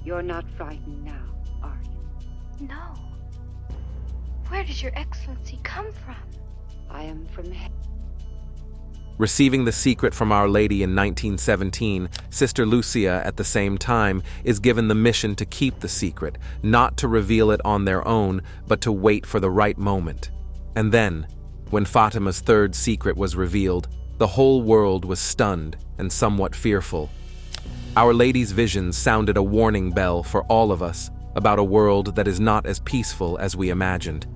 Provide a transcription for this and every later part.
You're not frightened now, are you? No. Where does your excellency come from? I am from heaven. Receiving the secret from Our Lady in 1917, Sister Lucia, at the same time, is given the mission to keep the secret, not to reveal it on their own, but to wait for the right moment. And then, when Fatima's third secret was revealed, the whole world was stunned and somewhat fearful. Our Lady's visions sounded a warning bell for all of us about a world that is not as peaceful as we imagined.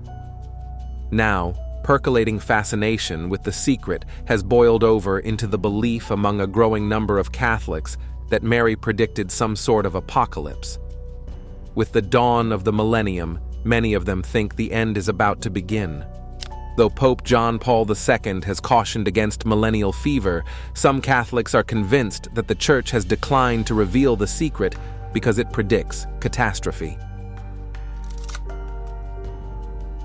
Now, percolating fascination with the secret has boiled over into the belief among a growing number of Catholics that Mary predicted some sort of apocalypse. With the dawn of the millennium, many of them think the end is about to begin. Though Pope John Paul II has cautioned against millennial fever, some Catholics are convinced that the Church has declined to reveal the secret because it predicts catastrophe.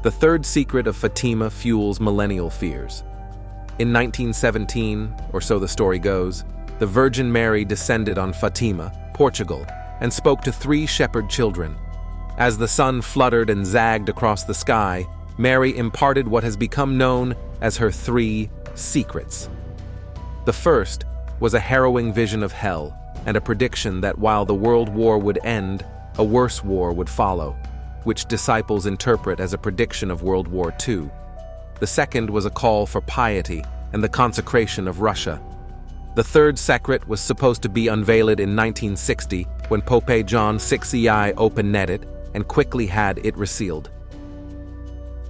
The third secret of Fatima fuels millennial fears. In 1917, or so the story goes, the Virgin Mary descended on Fatima, Portugal, and spoke to 3 shepherd children. As the sun fluttered and zagged across the sky, Mary imparted what has become known as her 3 secrets. The first was a harrowing vision of hell and a prediction that while the world war would end, a worse war would follow, which disciples interpret as a prediction of World War II. The second was a call for piety and the consecration of Russia. The third secret was supposed to be unveiled in 1960 when Pope John VI opened it and quickly had it resealed.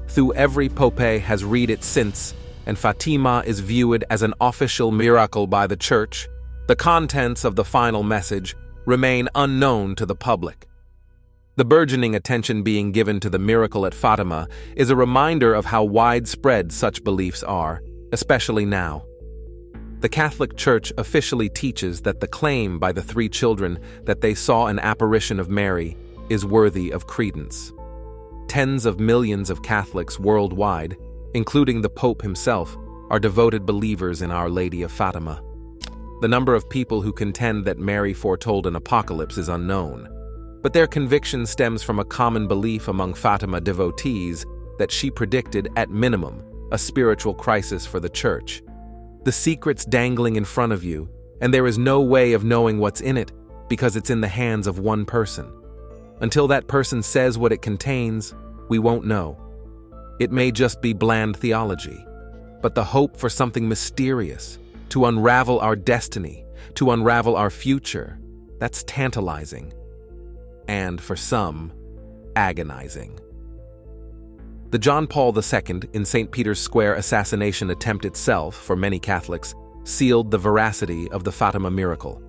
Through every Pope has read it since, and Fatima is viewed as an official miracle by the Church, the contents of the final message remain unknown to the public. The burgeoning attention being given to the miracle at Fatima is a reminder of how widespread such beliefs are, especially now. The Catholic Church officially teaches that the claim by the 3 children that they saw an apparition of Mary is worthy of credence. Tens of millions of Catholics worldwide, including the Pope himself, are devoted believers in Our Lady of Fatima. The number of people who contend that Mary foretold an apocalypse is unknown, but their conviction stems from a common belief among Fatima devotees that she predicted, at minimum, a spiritual crisis for the Church. The secret's dangling in front of you, and there is no way of knowing what's in it because it's in the hands of one person. Until that person says what it contains, we won't know. It may just be bland theology, but the hope for something mysterious, to unravel our destiny, to unravel our future, that's tantalizing. And for some, agonizing. The John Paul II in St. Peter's Square assassination attempt itself, for many Catholics, sealed the veracity of the Fatima miracle.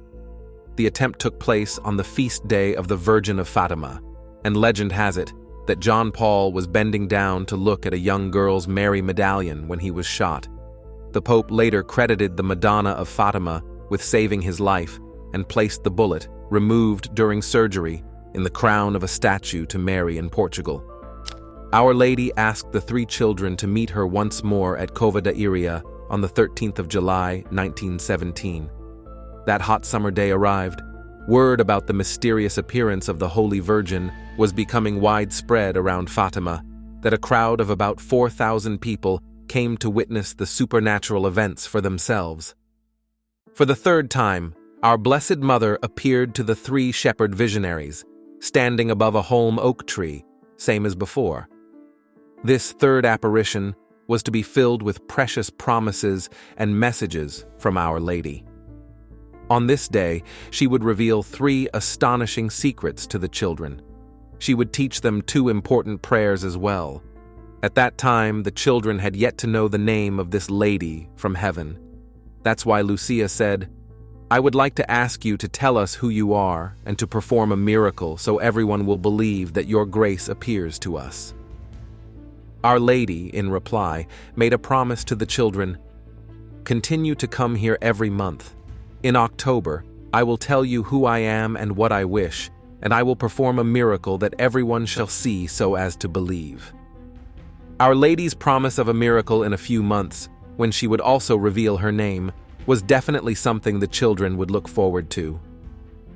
The attempt took place on the feast day of the Virgin of Fatima, and legend has it that John Paul was bending down to look at a young girl's Mary medallion when he was shot. The Pope later credited the Madonna of Fatima with saving his life and placed the bullet, removed during surgery, in the crown of a statue to Mary in Portugal. Our Lady asked the 3 children to meet her once more at Cova da Iria on the 13th of July, 1917. That hot summer day arrived. Word about the mysterious appearance of the Holy Virgin was becoming widespread around Fatima, that a crowd of about 4,000 people came to witness the supernatural events for themselves. For the 3rd time, our Blessed Mother appeared to the 3 shepherd visionaries, standing above a holm oak tree, same as before. This 3rd apparition was to be filled with precious promises and messages from Our Lady. On this day, she would reveal 3 astonishing secrets to the children. She would teach them 2 important prayers as well. At that time, the children had yet to know the name of this lady from heaven. That's why Lucia said, "I would like to ask you to tell us who you are and to perform a miracle so everyone will believe that your grace appears to us." Our Lady, in reply, made a promise to the children, "Continue to come here every month. In October, I will tell you who I am and what I wish, and I will perform a miracle that everyone shall see so as to believe." Our Lady's promise of a miracle in a few months, when she would also reveal her name, was definitely something the children would look forward to.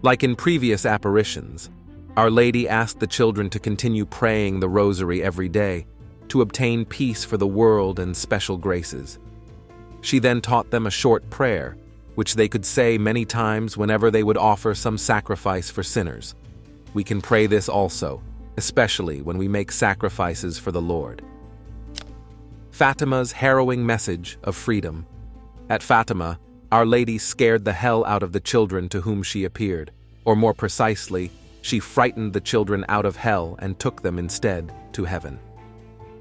Like in previous apparitions, Our Lady asked the children to continue praying the rosary every day to obtain peace for the world and special graces. She then taught them a short prayer, which they could say many times whenever they would offer some sacrifice for sinners. We can pray this also, especially when we make sacrifices for the Lord. Fatima's harrowing message of freedom. At Fatima, Our Lady scared the hell out of the children to whom she appeared, or more precisely, she frightened the children out of hell and took them instead to heaven.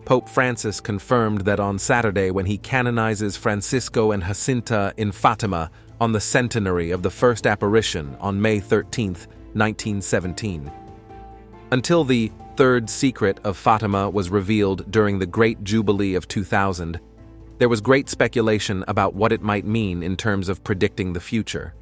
Pope Francis confirmed that on Saturday, when he canonizes Francisco and Jacinta in Fatima on the centenary of the first apparition on May 13, 1917. Until the third secret of Fatima was revealed during the Great Jubilee of 2000, there was great speculation about what it might mean in terms of predicting the future.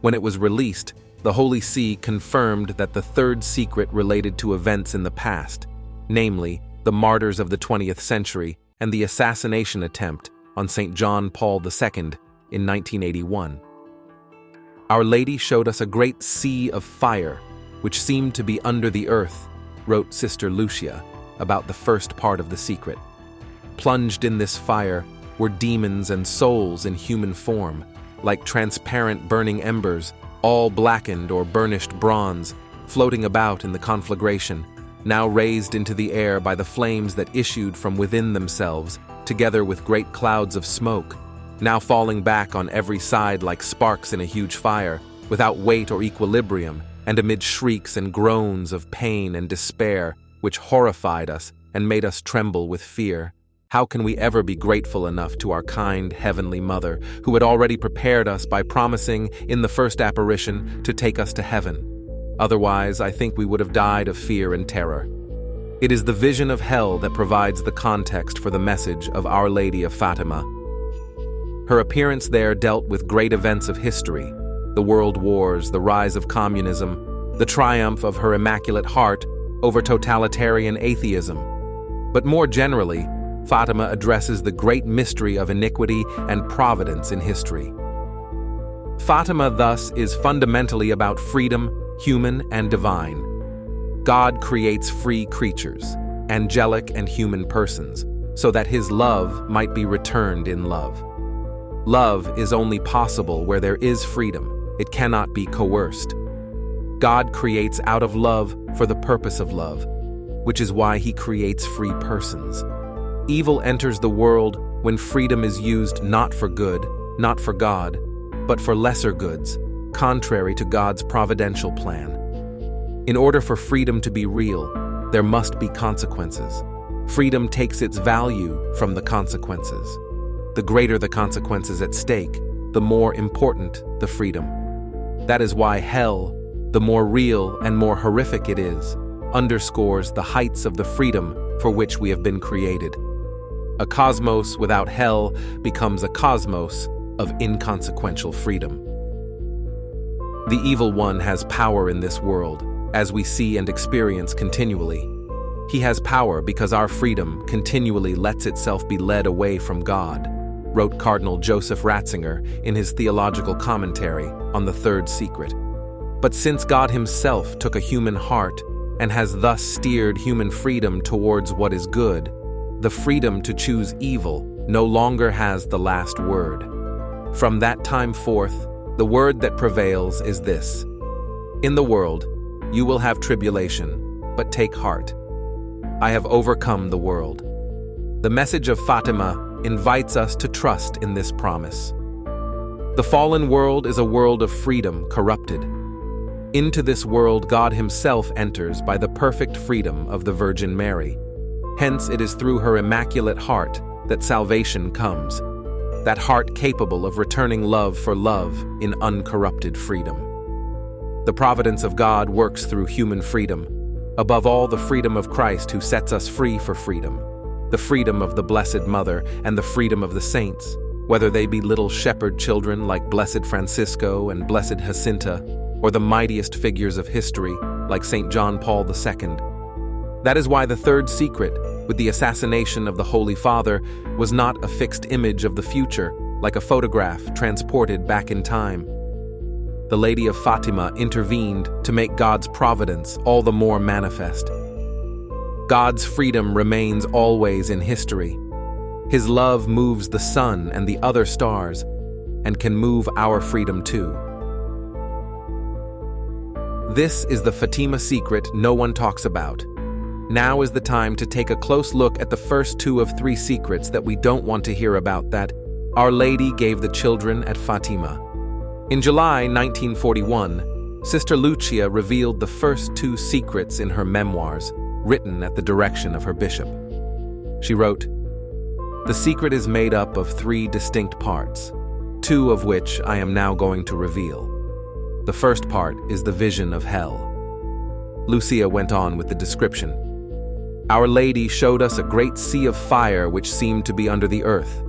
When it was released, the Holy See confirmed that the third secret related to events in the past, namely, the martyrs of the 20th century and the assassination attempt on St. John Paul II in 1981. Our Lady showed us a great sea of fire, which seemed to be under the earth, wrote Sister Lucia about the first part of the secret. Plunged in this fire were demons and souls in human form, like transparent burning embers, all blackened or burnished bronze, floating about in the conflagration, now raised into the air by the flames that issued from within themselves, together with great clouds of smoke, now falling back on every side like sparks in a huge fire, without weight or equilibrium, and amid shrieks and groans of pain and despair, which horrified us and made us tremble with fear. How can we ever be grateful enough to our kind Heavenly Mother, who had already prepared us by promising, in the first apparition, to take us to heaven? Otherwise, I think we would have died of fear and terror. It is the vision of hell that provides the context for the message of Our Lady of Fatima. Her appearance there dealt with great events of history, the world wars, the rise of communism, the triumph of her Immaculate Heart over totalitarian atheism. But more generally, Fatima addresses the great mystery of iniquity and providence in history. Fatima, thus, is fundamentally about freedom, human and divine. God creates free creatures, angelic and human persons, so that His love might be returned in love. Love is only possible where there is freedom. It cannot be coerced. God creates out of love for the purpose of love, which is why He creates free persons. Evil enters the world when freedom is used not for good, not for God, but for lesser goods, contrary to God's providential plan. In order for freedom to be real, there must be consequences. Freedom takes its value from the consequences. The greater the consequences at stake, the more important the freedom. That is why hell, the more real and more horrific it is, underscores the heights of the freedom for which we have been created. A cosmos without hell becomes a cosmos of inconsequential freedom. The evil one has power in this world, as we see and experience continually. He has power because our freedom continually lets itself be led away from God, wrote Cardinal Joseph Ratzinger in his theological commentary on the third secret. But since God Himself took a human heart and has thus steered human freedom towards what is good, the freedom to choose evil no longer has the last word. From that time forth, the word that prevails is this: in the world, you will have tribulation, but take heart. I have overcome the world. The message of Fatima invites us to trust in this promise. The fallen world is a world of freedom corrupted. Into this world God Himself enters by the perfect freedom of the Virgin Mary. Hence it is through her Immaculate Heart that salvation comes, that heart capable of returning love for love in uncorrupted freedom. The providence of God works through human freedom, above all the freedom of Christ who sets us free for freedom, the freedom of the Blessed Mother and the freedom of the saints, whether they be little shepherd children like Blessed Francisco and Blessed Jacinta, or the mightiest figures of history like St. John Paul II. That is why the third secret, with the assassination of the Holy Father, was not a fixed image of the future, like a photograph transported back in time. the Lady of Fatima intervened to make God's providence all the more manifest. God's freedom remains always in history. His love moves the sun and the other stars, and can move our freedom too. This is the Fatima secret no one talks about. Now is the time to take a close look at the first two of three secrets that we don't want to hear about that Our Lady gave the children at Fatima. In July 1941, Sister Lucia revealed the first two secrets in her memoirs, written at the direction of her bishop. She wrote, "The secret is made up of three distinct parts, two of which I am now going to reveal. The first part is the vision of hell." Lucia went on with the description. "Our Lady showed us a great sea of fire which seemed to be under the earth.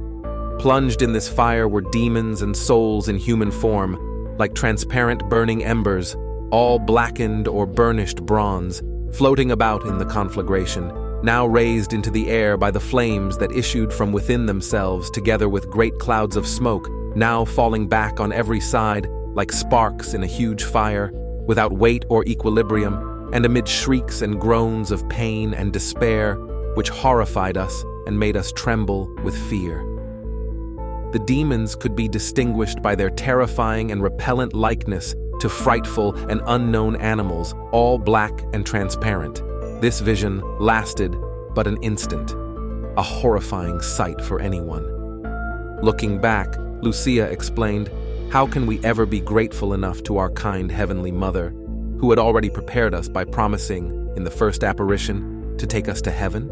Plunged in this fire were demons and souls in human form, like transparent burning embers, all blackened or burnished bronze, floating about in the conflagration, now raised into the air by the flames that issued from within themselves together with great clouds of smoke, now falling back on every side like sparks in a huge fire, without weight or equilibrium, and amid shrieks and groans of pain and despair, which horrified us and made us tremble with fear. The demons could be distinguished by their terrifying and repellent likeness to frightful and unknown animals, all black and transparent. This vision lasted but an instant, a horrifying sight for anyone. Looking back, Lucia explained, how can we ever be grateful enough to our kind Heavenly Mother, who had already prepared us by promising, in the first apparition, to take us to heaven?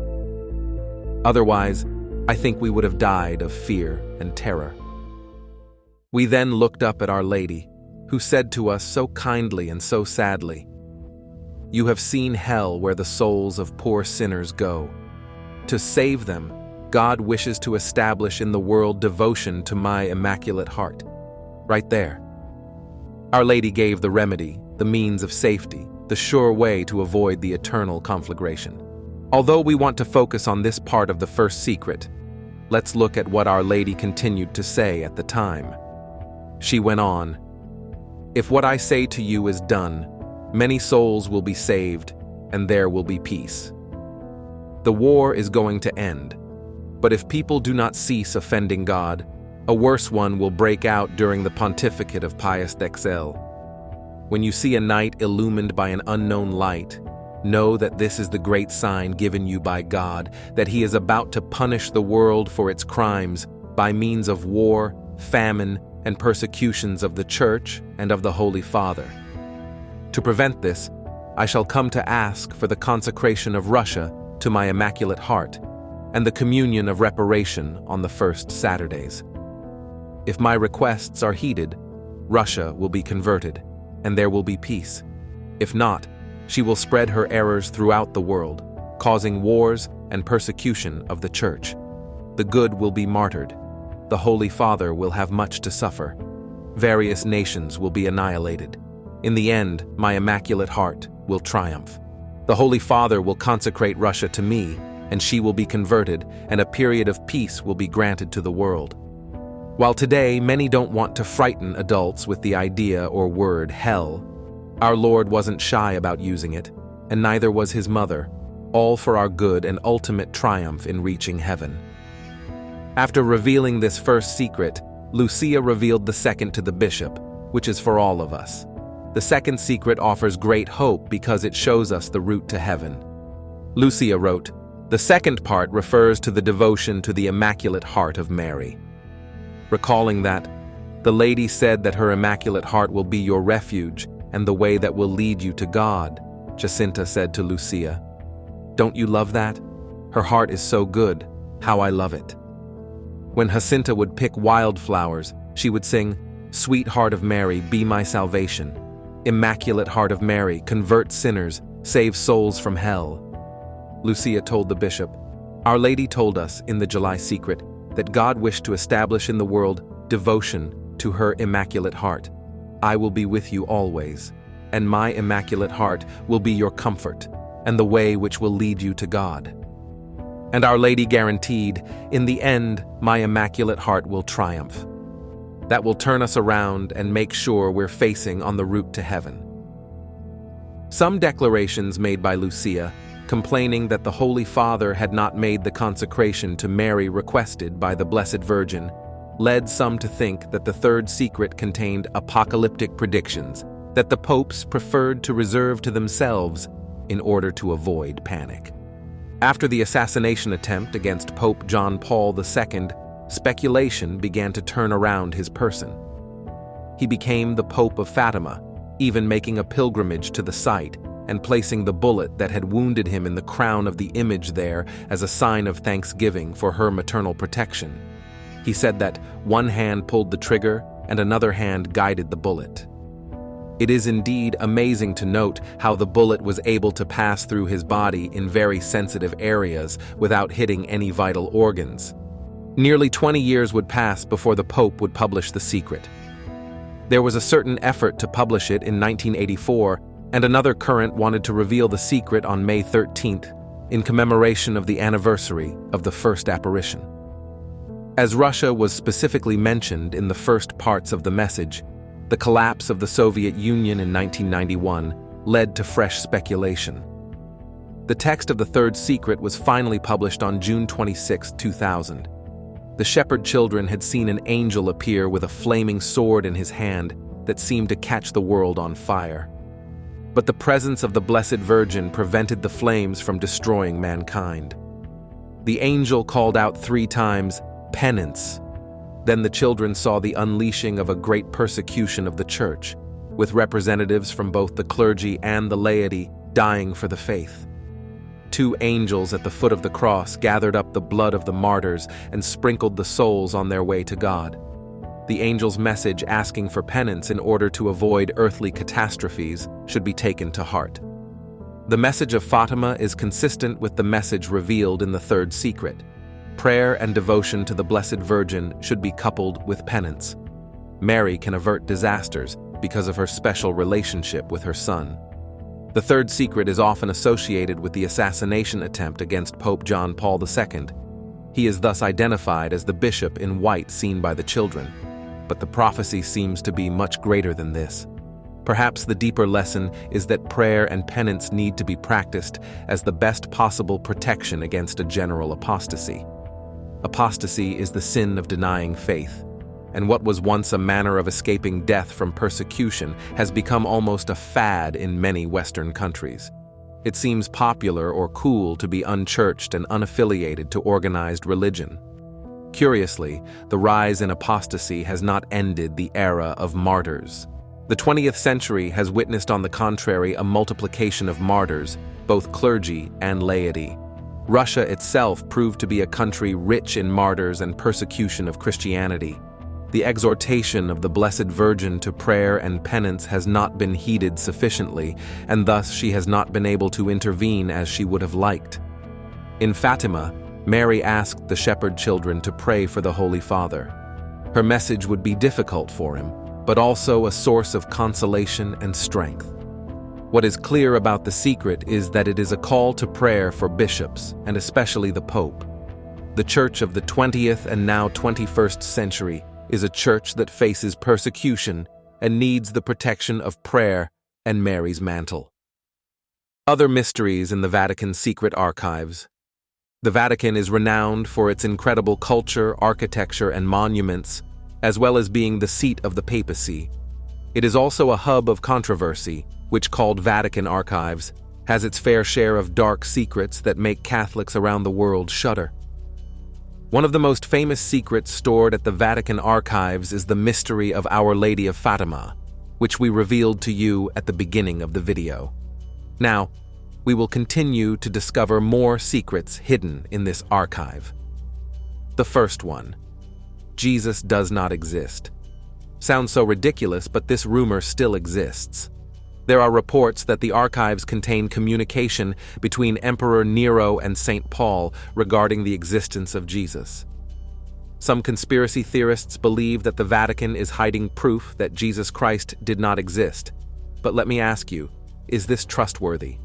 Otherwise, I think we would have died of fear and terror. We then looked up at Our Lady, who said to us so kindly and so sadly, "You have seen hell where the souls of poor sinners go. To save them, God wishes to establish in the world devotion to my Immaculate Heart." Right there. Our Lady gave the remedy, the means of safety, the sure way to avoid the eternal conflagration. Although we want to focus on this part of the first secret, let's look at what Our Lady continued to say at the time. She went on, "If what I say to you is done, many souls will be saved, and there will be peace. The war is going to end, but if people do not cease offending God, a worse one will break out during the pontificate of Pius XI. When you see a night illumined by an unknown light, know that this is the great sign given you by God, that He is about to punish the world for its crimes by means of war, famine, and persecutions of the Church and of the Holy Father. To prevent this, I shall come to ask for the consecration of Russia to my Immaculate Heart and the communion of reparation on the first Saturdays. If my requests are heeded, Russia will be converted, and there will be peace. If not, she will spread her errors throughout the world, causing wars and persecution of the Church. The good will be martyred. The Holy Father will have much to suffer. Various nations will be annihilated. In the end, my Immaculate Heart will triumph. The Holy Father will consecrate Russia to me, and she will be converted, and a period of peace will be granted to the world." While today many don't want to frighten adults with the idea or word hell, our Lord wasn't shy about using it, and neither was His mother, all for our good and ultimate triumph in reaching heaven. After revealing this first secret, Lucia revealed the second to the bishop, which is for all of us. The second secret offers great hope because it shows us the route to heaven. Lucia wrote, "The second part refers to the devotion to the Immaculate Heart of Mary." Recalling that, the Lady said that her Immaculate Heart will be your refuge and the way that will lead you to God, Jacinta said to Lucia. "Don't you love that? Her heart is so good, how I love it." When Jacinta would pick wildflowers, she would sing, "Sweet Heart of Mary, be my salvation. Immaculate Heart of Mary, convert sinners, save souls from hell." Lucia told the bishop, "Our Lady told us in the July secret that God wished to establish in the world devotion to her Immaculate Heart. I will be with you always, and my Immaculate Heart will be your comfort and the way which will lead you to God." And Our Lady guaranteed, in the end, my Immaculate Heart will triumph. that will turn us around and make sure we're facing on the route to heaven. Some declarations made by Lucia, complaining that the Holy Father had not made the consecration to Mary requested by the Blessed Virgin, led some to think that the third secret contained apocalyptic predictions that the popes preferred to reserve to themselves in order to avoid panic. After the assassination attempt against Pope John Paul II, speculation began to turn around his person. He became the Pope of Fatima, even making a pilgrimage to the site and placing the bullet that had wounded him in the crown of the image there as a sign of thanksgiving for her maternal protection. He said that one hand pulled the trigger and another hand guided the bullet. It is indeed amazing to note how the bullet was able to pass through his body in very sensitive areas without hitting any vital organs. Nearly 20 years would pass before the Pope would publish the secret. There was a certain effort to publish it in 1984, and another current wanted to reveal the secret on May 13th, in commemoration of the anniversary of the first apparition. As Russia was specifically mentioned in the first parts of the message, the collapse of the Soviet Union in 1991 led to fresh speculation. The text of the third secret was finally published on June 26, 2000. The shepherd children had seen an angel appear with a flaming sword in his hand that seemed to catch the world on fire. But the presence of the Blessed Virgin prevented the flames from destroying mankind. The angel called out 3 times, "Penance." Then the children saw the unleashing of a great persecution of the church, with representatives from both the clergy and the laity dying for the faith. 2 angels at the foot of the cross gathered up the blood of the martyrs and sprinkled the souls on their way to God. The angel's message asking for penance in order to avoid earthly catastrophes should be taken to heart. The message of Fatima is consistent with the message revealed in the third secret. Prayer and devotion to the Blessed Virgin should be coupled with penance. Mary can avert disasters because of her special relationship with her son. The third secret is often associated with the assassination attempt against Pope John Paul II. He is thus identified as the bishop in white seen by the children. But the prophecy seems to be much greater than this. Perhaps the deeper lesson is that prayer and penance need to be practiced as the best possible protection against a general apostasy. Apostasy is the sin of denying faith, and what was once a manner of escaping death from persecution has become almost a fad in many Western countries. It seems popular or cool to be unchurched and unaffiliated to organized religion. Curiously, the rise in apostasy has not ended the era of martyrs. The 20th century has witnessed, on the contrary, a multiplication of martyrs, both clergy and laity. Russia itself proved to be a country rich in martyrs and persecution of Christianity. The exhortation of the Blessed Virgin to prayer and penance has not been heeded sufficiently, and thus she has not been able to intervene as she would have liked. In Fatima, Mary asked the shepherd children to pray for the Holy Father. Her message would be difficult for him, but also a source of consolation and strength. What is clear about the secret is that it is a call to prayer for bishops, and especially the Pope. The Church of the 20th and now 21st century is a church that faces persecution and needs the protection of prayer and Mary's mantle. Other mysteries in the Vatican's secret archives. The Vatican is renowned for its incredible culture, architecture, and monuments, as well as being the seat of the papacy. It is also a hub of controversy, which, called Vatican Archives, has its fair share of dark secrets that make Catholics around the world shudder. One of the most famous secrets stored at the Vatican Archives is the mystery of Our Lady of Fatima, which we revealed to you at the beginning of the video. Now, we will continue to discover more secrets hidden in this archive. The first one: Jesus does not exist. Sounds so ridiculous, but this rumor still exists. There are reports that the archives contain communication between Emperor Nero and St. Paul regarding the existence of Jesus. Some conspiracy theorists believe that the Vatican is hiding proof that Jesus Christ did not exist. But let me ask you, is this trustworthy?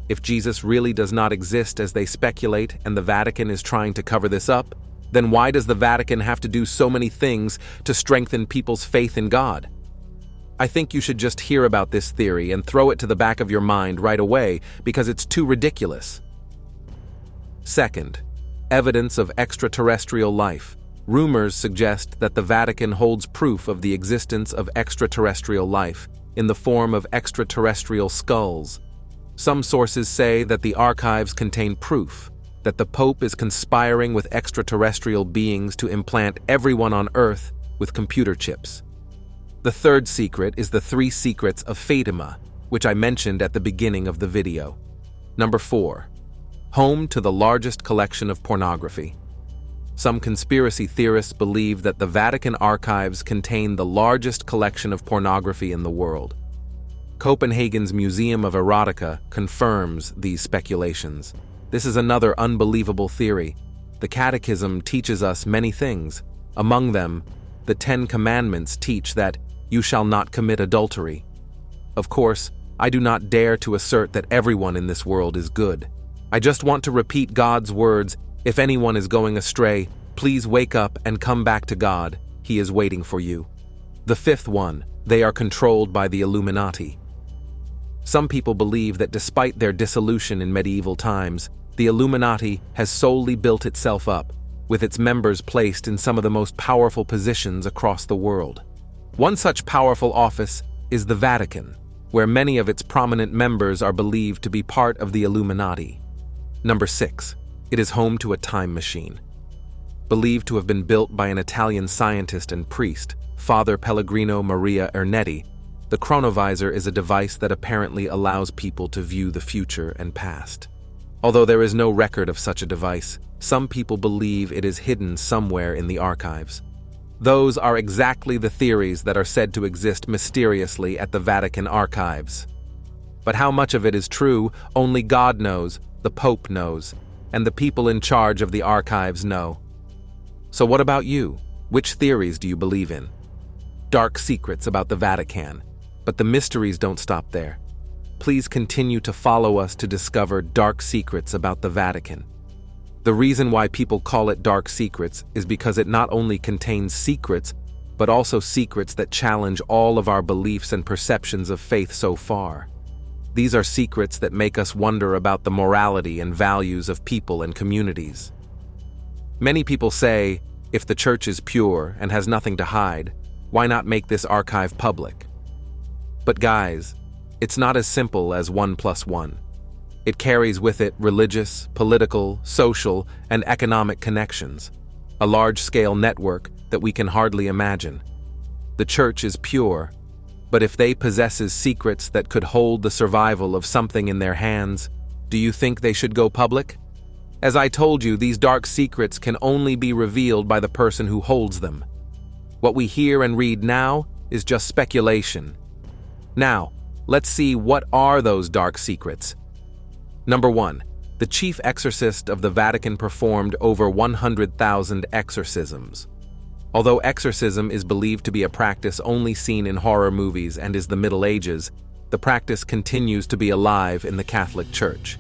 If Jesus really does not exist as they speculate and the Vatican is trying to cover this up, Then why does the Vatican have to do so many things to strengthen people's faith in God? I think you should just hear about this theory and throw it to the back of your mind right away because it's too ridiculous. Second, evidence of extraterrestrial life. Rumors suggest that the Vatican holds proof of the existence of extraterrestrial life in the form of extraterrestrial skulls. Some sources say that the archives contain proof that the Pope is conspiring with extraterrestrial beings to implant everyone on Earth with computer chips. The third secret is the 3 secrets of Fatima, which I mentioned at the beginning of the video. Number 4. Home to the largest collection of pornography. Some conspiracy theorists believe that the Vatican archives contain the largest collection of pornography in the world. Copenhagen's Museum of Erotica confirms these speculations. This is another unbelievable theory. The Catechism teaches us many things. Among them, the 10 Commandments teach that you shall not commit adultery. Of course, I do not dare to assert that everyone in this world is good. I just want to repeat God's words. If anyone is going astray, please wake up and come back to God. He is waiting for you. The 5th one, they are controlled by the Illuminati. Some people believe that despite their dissolution in medieval times, the Illuminati has solely built itself up, with its members placed in some of the most powerful positions across the world. One such powerful office is the Vatican, where many of its prominent members are believed to be part of the Illuminati. Number 6. It is home to a time machine. Believed to have been built by an Italian scientist and priest, Father Pellegrino Maria Ernetti, the chronovisor is a device that apparently allows people to view the future and past. Although there is no record of such a device, some people believe it is hidden somewhere in the archives. Those are exactly the theories that are said to exist mysteriously at the Vatican archives. But how much of it is true, only God knows, the Pope knows, and the people in charge of the archives know. So what about you? Which theories do you believe in? Dark secrets about the Vatican, but the mysteries don't stop there. Please continue to follow us to discover dark secrets about the Vatican. The reason why people call it dark secrets is because it not only contains secrets, but also secrets that challenge all of our beliefs and perceptions of faith so far. These are secrets that make us wonder about the morality and values of people and communities. Many people say, if the church is pure and has nothing to hide, why not make this archive public? But guys, it's not as simple as 1 + 1. It carries with it religious, political, social, and economic connections, a large-scale network that we can hardly imagine. The church is pure, but if they possesses secrets that could hold the survival of something in their hands, do you think they should go public? As I told you, these dark secrets can only be revealed by the person who holds them. What we hear and read now is just speculation. Now, let's see what are those dark secrets. Number 1. The chief exorcist of the Vatican performed over 100,000 exorcisms. Although exorcism is believed to be a practice only seen in horror movies and is the Middle Ages, the practice continues to be alive in the Catholic Church.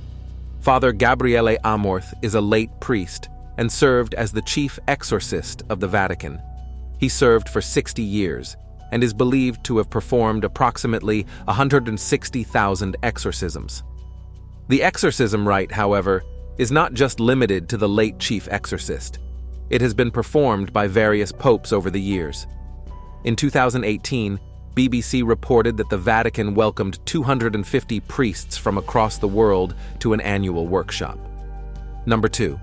Father Gabriele Amorth is a late priest and served as the chief exorcist of the Vatican. He served for 60 years and is believed to have performed approximately 160,000 exorcisms. The exorcism rite, however, is not just limited to the late chief exorcist. It has been performed by various popes over the years. In 2018, BBC reported that the Vatican welcomed 250 priests from across the world to an annual workshop. Number 2.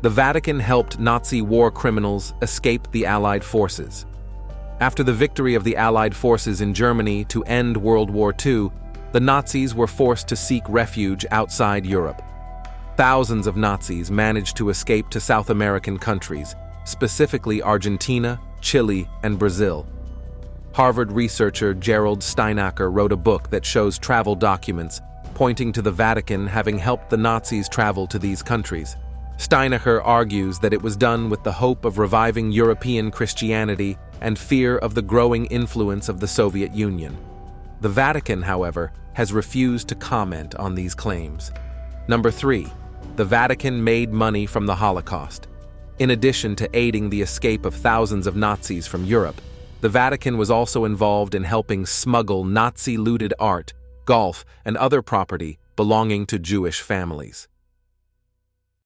The Vatican helped Nazi war criminals escape the Allied forces. After the victory of the Allied forces in Germany to end World War II, the Nazis were forced to seek refuge outside Europe. Thousands of Nazis managed to escape to South American countries, specifically Argentina, Chile, and Brazil. Harvard researcher Gerald Steinacher wrote a book that shows travel documents pointing to the Vatican having helped the Nazis travel to these countries. Steinacher argues that it was done with the hope of reviving European Christianity and fear of the growing influence of the Soviet Union. The Vatican, however, has refused to comment on these claims. Number 3. The Vatican made money from the Holocaust. In addition to aiding the escape of thousands of Nazis from Europe, the Vatican was also involved in helping smuggle Nazi-looted art, golf, and other property belonging to Jewish families.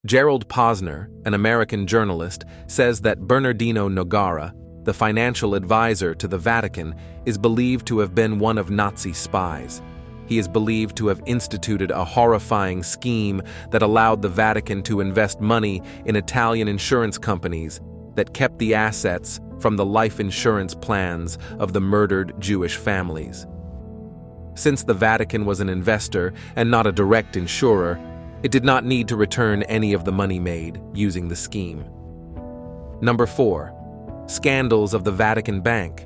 Gerald Posner, an American journalist, says that Bernardino Nogara, the financial advisor to the Vatican, is believed to have been one of Nazi spies. He is believed to have instituted a horrifying scheme that allowed the Vatican to invest money in Italian insurance companies that kept the assets from the life insurance plans of the murdered Jewish families. Since the Vatican was an investor and not a direct insurer, it did not need to return any of the money made using the scheme. Number 4. Scandals of the Vatican Bank.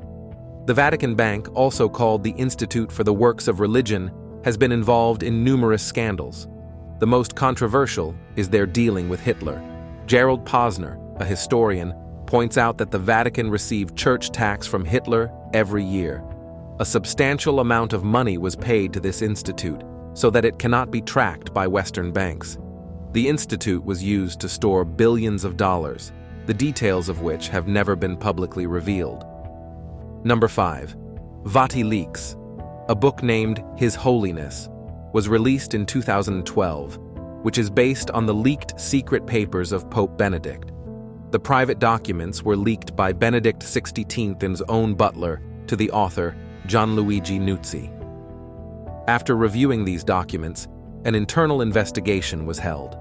The Vatican Bank, also called the Institute for the Works of Religion, has been involved in numerous scandals. The most controversial is their dealing with Hitler. Gerald Posner, a historian, points out that the Vatican received church tax from Hitler every year. A substantial amount of money was paid to this institute so that it cannot be tracked by Western banks. The institute was used to store billions of dollars, the details of which have never been publicly revealed. Number 5. Vati-leaks. A book named His Holiness was released in 2012, which is based on the leaked secret papers of Pope Benedict. The private documents were leaked by Benedict XVI's own butler to the author, Gianluigi Nuzzi. After reviewing these documents, an internal investigation was held.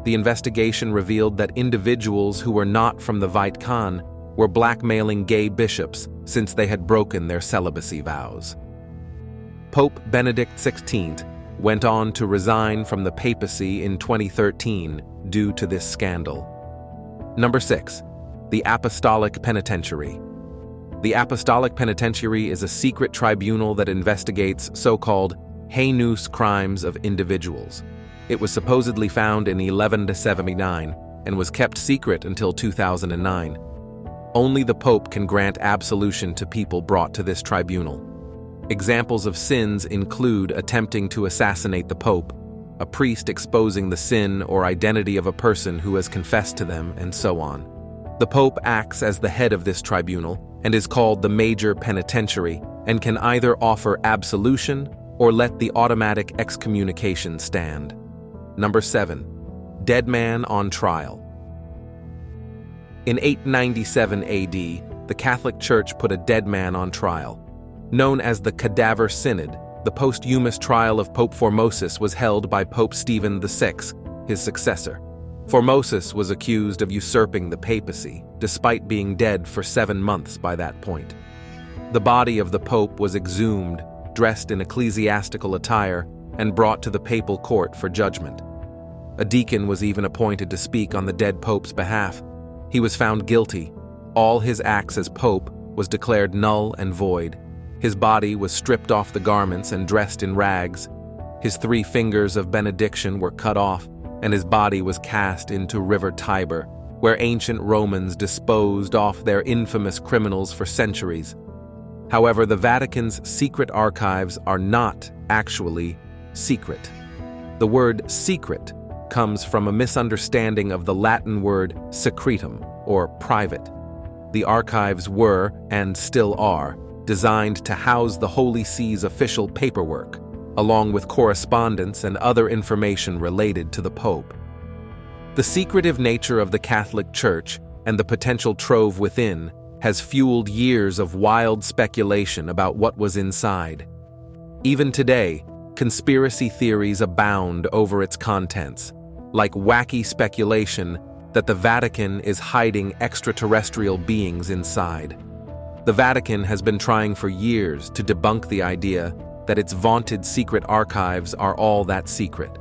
The investigation revealed that individuals who were not from the Vatican were blackmailing gay bishops since they had broken their celibacy vows. Pope Benedict XVI went on to resign from the papacy in 2013 due to this scandal. Number 6. The Apostolic Penitentiary. The Apostolic Penitentiary is a secret tribunal that investigates so-called heinous crimes of individuals. It was supposedly found in 1179 and was kept secret until 2009. Only the Pope can grant absolution to people brought to this tribunal. Examples of sins include attempting to assassinate the Pope, a priest exposing the sin or identity of a person who has confessed to them, and so on. The Pope acts as the head of this tribunal and is called the Major Penitentiary and can either offer absolution or let the automatic excommunication stand. Number 7. Dead man on trial. In 897 AD, the Catholic Church put a dead man on trial. Known as the Cadaver Synod, the posthumous trial of Pope Formosus was held by Pope Stephen VI, his successor. Formosus was accused of usurping the papacy, despite being dead for 7 months by that point. The body of the Pope was exhumed, dressed in ecclesiastical attire, and brought to the papal court for judgment. A deacon was even appointed to speak on the dead Pope's behalf. He was found guilty. All his acts as Pope was declared null and void. His body was stripped off the garments and dressed in rags. His 3 fingers of benediction were cut off, and his body was cast into River Tiber, where ancient Romans disposed off their infamous criminals for centuries. However, the Vatican's secret archives are not actually secret. The word secret comes from a misunderstanding of the Latin word secretum, or private. The archives were, and still are, designed to house the Holy See's official paperwork, along with correspondence and other information related to the Pope. The secretive nature of the Catholic Church and the potential trove within has fueled years of wild speculation about what was inside. Even today, conspiracy theories abound over its contents, like wacky speculation that the Vatican is hiding extraterrestrial beings inside. The Vatican has been trying for years to debunk the idea that its vaunted secret archives are all that secret.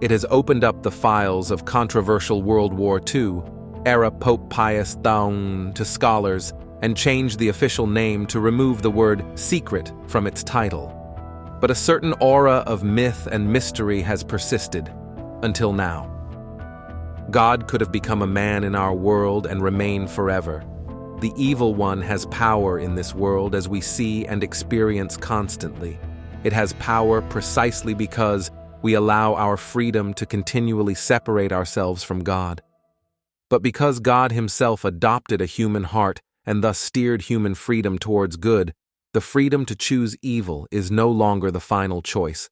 It has opened up the files of controversial World War II-era Pope Pius XI to scholars and changed the official name to remove the word secret from its title. But a certain aura of myth and mystery has persisted, until now. God could have become a man in our world and remain forever. The evil one has power in this world as we see and experience constantly. It has power precisely because we allow our freedom to continually separate ourselves from God. But because God himself adopted a human heart and thus steered human freedom towards good, the freedom to choose evil is no longer the final choice,